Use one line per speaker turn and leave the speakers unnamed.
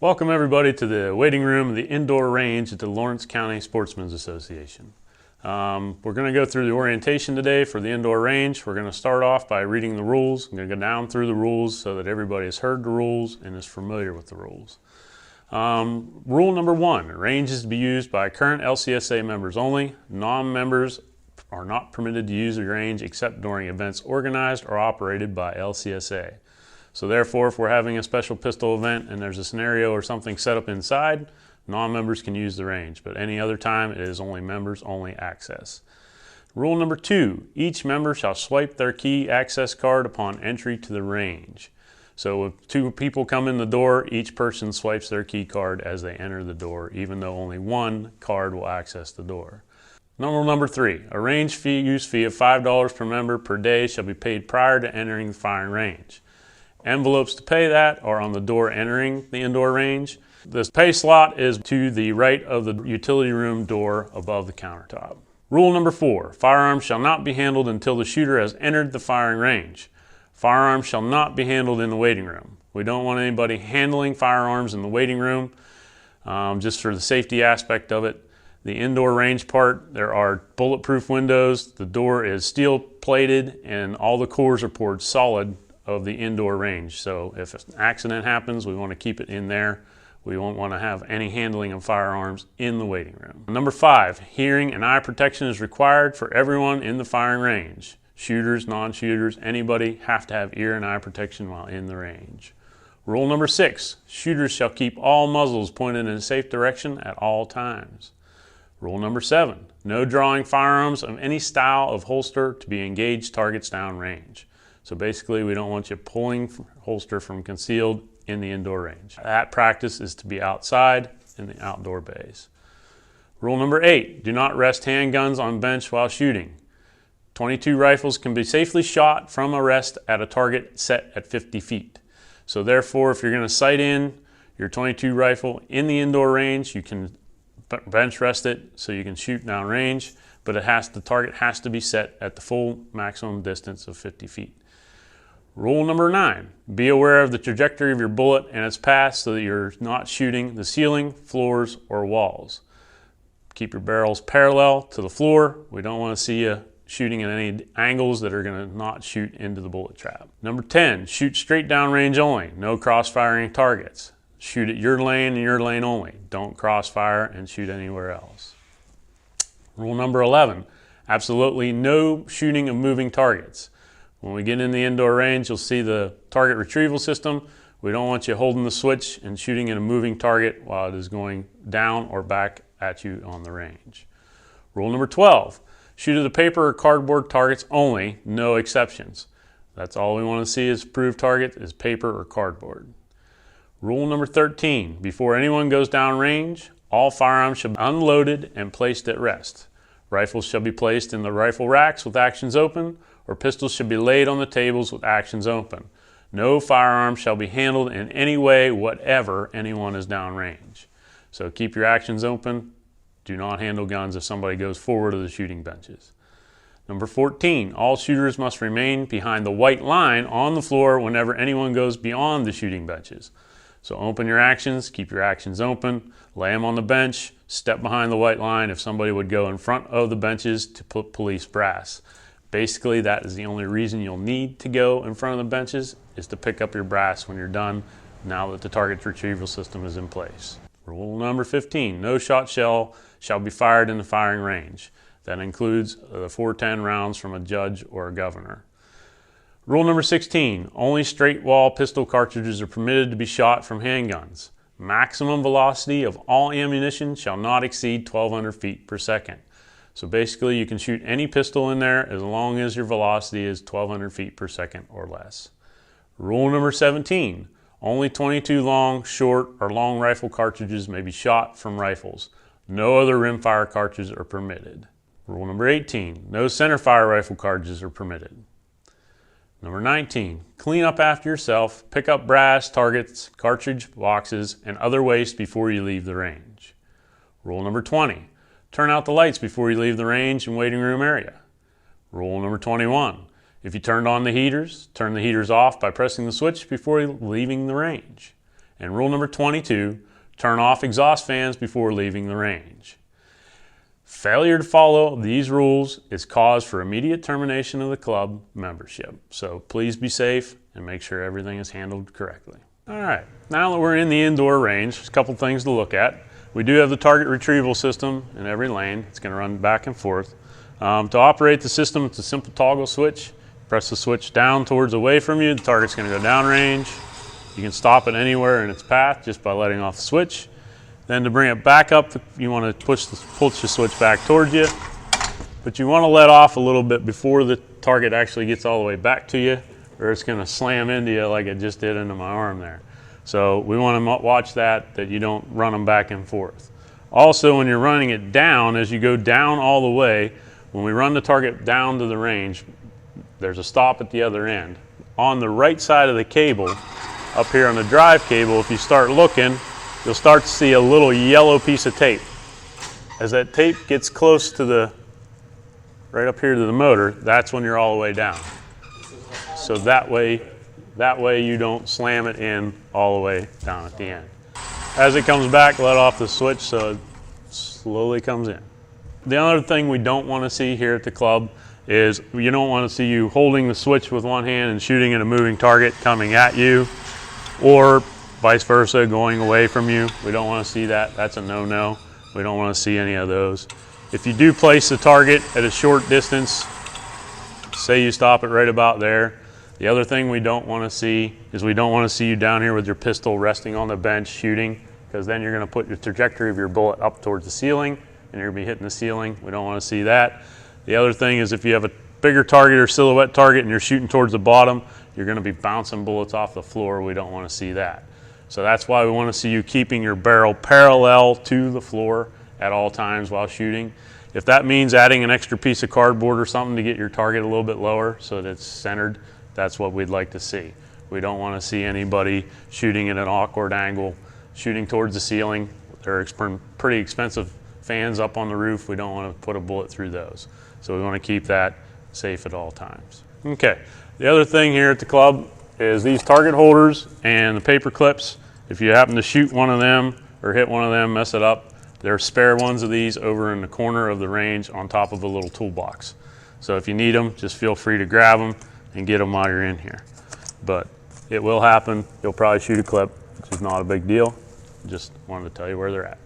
Welcome everybody to the waiting room of the indoor range at the Lawrence County Sportsmen's Association. We're going to go through the orientation today for the indoor range. We're going to start off by reading the rules. I'm going to go down through the rules so that everybody has heard the rules and is familiar with the rules. Rule number 1, range is to be used by current LCSA members only. Non-members are not permitted to use the range except during events organized or operated by LCSA. So therefore, if we're having a special pistol event and there's a scenario or something set up inside, non-members can use the range, but any other time it is only members only access. Rule number 2, each member shall swipe their key access card upon entry to the range. So if 2 people come in the door, each person swipes their key card as they enter the door, even though only 1 card will access the door. Number 3, a range use fee of $5 per member per day shall be paid prior to entering the firing range. Envelopes to pay that are on the door entering the indoor range. This pay slot is to the right of the utility room door above the countertop. Rule number 4, firearms shall not be handled until the shooter has entered the firing range. Firearms shall not be handled in the waiting room. We don't want anybody handling firearms in the waiting room, just for the safety aspect of it. The indoor range part, there are bulletproof windows, the door is steel plated, and all the cores are poured solid of the indoor range. So if an accident happens, we want to keep it in there. We won't want to have any handling of firearms in the waiting room. Number 5, hearing and eye protection is required for everyone in the firing range. Shooters, non-shooters, anybody have to have ear and eye protection while in the range. Rule number 6, shooters shall keep all muzzles pointed in a safe direction at all times. Rule number 7, no drawing firearms of any style of holster to be engaged targets downrange. So basically we don't want you pulling holster from concealed in the indoor range. That practice is to be outside in the outdoor bays. Rule number 8, do not rest handguns on bench while shooting. .22 rifles can be safely shot from a rest at a target set at 50 feet. So therefore, if you're going to sight in your .22 rifle in the indoor range, you can bench rest it so you can shoot downrange, but the target has to be set at the full maximum distance of 50 feet. Rule number 9, be aware of the trajectory of your bullet and its path so that you're not shooting the ceiling, floors, or walls. Keep your barrels parallel to the floor. We don't want to see you shooting at any angles that are going to not shoot into the bullet trap. Number 10, shoot straight downrange only. No cross-firing targets. Shoot at your lane and your lane only. Don't crossfire and shoot anywhere else. Rule number 11, absolutely no shooting of moving targets. When we get in the indoor range, you'll see the target retrieval system. We don't want you holding the switch and shooting at a moving target while it is going down or back at you on the range. Rule number 12, shoot at the paper or cardboard targets only, no exceptions. That's all we want to see as approved target is paper or cardboard. Rule number 13, before anyone goes down range, all firearms should be unloaded and placed at rest. Rifles shall be placed in the rifle racks with actions open, or pistols should be laid on the tables with actions open. No firearm shall be handled in any way whatever anyone is downrange. So keep your actions open. Do not handle guns if somebody goes forward to the shooting benches. Number 14, all shooters must remain behind the white line on the floor whenever anyone goes beyond the shooting benches. So open your actions, keep your actions open, lay them on the bench, step behind the white line if somebody would go in front of the benches to put police brass. Basically, that is the only reason you'll need to go in front of the benches is to pick up your brass when you're done, now that the target retrieval system is in place. Rule number 15, no shot shell shall be fired in the firing range. That includes the .410 rounds from a judge or a governor. Rule number 16, only straight wall pistol cartridges are permitted to be shot from handguns. Maximum velocity of all ammunition shall not exceed 1,200 feet per second. So basically you can shoot any pistol in there as long as your velocity is 1,200 feet per second or less. Rule number 17, only .22 long, short, or long rifle cartridges may be shot from rifles. No other rimfire cartridges are permitted. Rule number 18, no centerfire rifle cartridges are permitted. Number 19, clean up after yourself, pick up brass, targets, cartridge boxes, and other waste before you leave the range. Rule number 20, turn out the lights before you leave the range and waiting room area. Rule number 21, if you turned on the heaters, turn the heaters off by pressing the switch before leaving the range. And rule number 22, turn off exhaust fans before leaving the range. Failure to follow these rules is cause for immediate termination of the club membership. So please be safe and make sure everything is handled correctly. All right, now that we're in the indoor range, there's a couple things to look at. We do have the target retrieval system in every lane. It's going to run back and forth. To operate the system, it's a simple toggle switch. Press the switch down towards away from you, the target's going to go downrange. You can stop it anywhere in its path just by letting off the switch. Then to bring it back up, you want to push the switch back towards you, but you want to let off a little bit before the target actually gets all the way back to you, or it's going to slam into you like it just did into my arm there. So we want to watch that you don't run them back and forth. Also, when you're running it down, as you go down all the way, when we run the target down to the range, there's a stop at the other end. On the right side of the cable, up here on the drive cable, if you start looking, you'll start to see a little yellow piece of tape. As that tape gets close to right up here to the motor, that's when you're all the way down. So that way you don't slam it in all the way down at the end. As it comes back, let off the switch so it slowly comes in. The other thing we don't want to see here at the club is you don't want to see you holding the switch with one hand and shooting at a moving target coming at you, or vice versa, going away from you. We don't want to see that. That's a no-no. We don't want to see any of those. If you do place the target at a short distance, say you stop it right about there. The other thing we don't want to see is we don't want to see you down here with your pistol resting on the bench shooting, because then you're going to put your trajectory of your bullet up towards the ceiling and you're going to be hitting the ceiling. We don't want to see that. The other thing is if you have a bigger target or silhouette target and you're shooting towards the bottom, you're going to be bouncing bullets off the floor. We don't want to see that. So that's why we want to see you keeping your barrel parallel to the floor at all times while shooting. If that means adding an extra piece of cardboard or something to get your target a little bit lower so that it's centered, that's what we'd like to see. We don't want to see anybody shooting at an awkward angle, shooting towards the ceiling. There are pretty expensive fans up on the roof. We don't want to put a bullet through those. So we want to keep that safe at all times. Okay, the other thing here at the club is these target holders and the paper clips. If you happen to shoot one of them or hit one of them, mess it up, there are spare ones of these over in the corner of the range on top of a little toolbox. So if you need them, just feel free to grab them and get them while you're in here. But it will happen. You'll probably shoot a clip, which is not a big deal. Just wanted to tell you where they're at.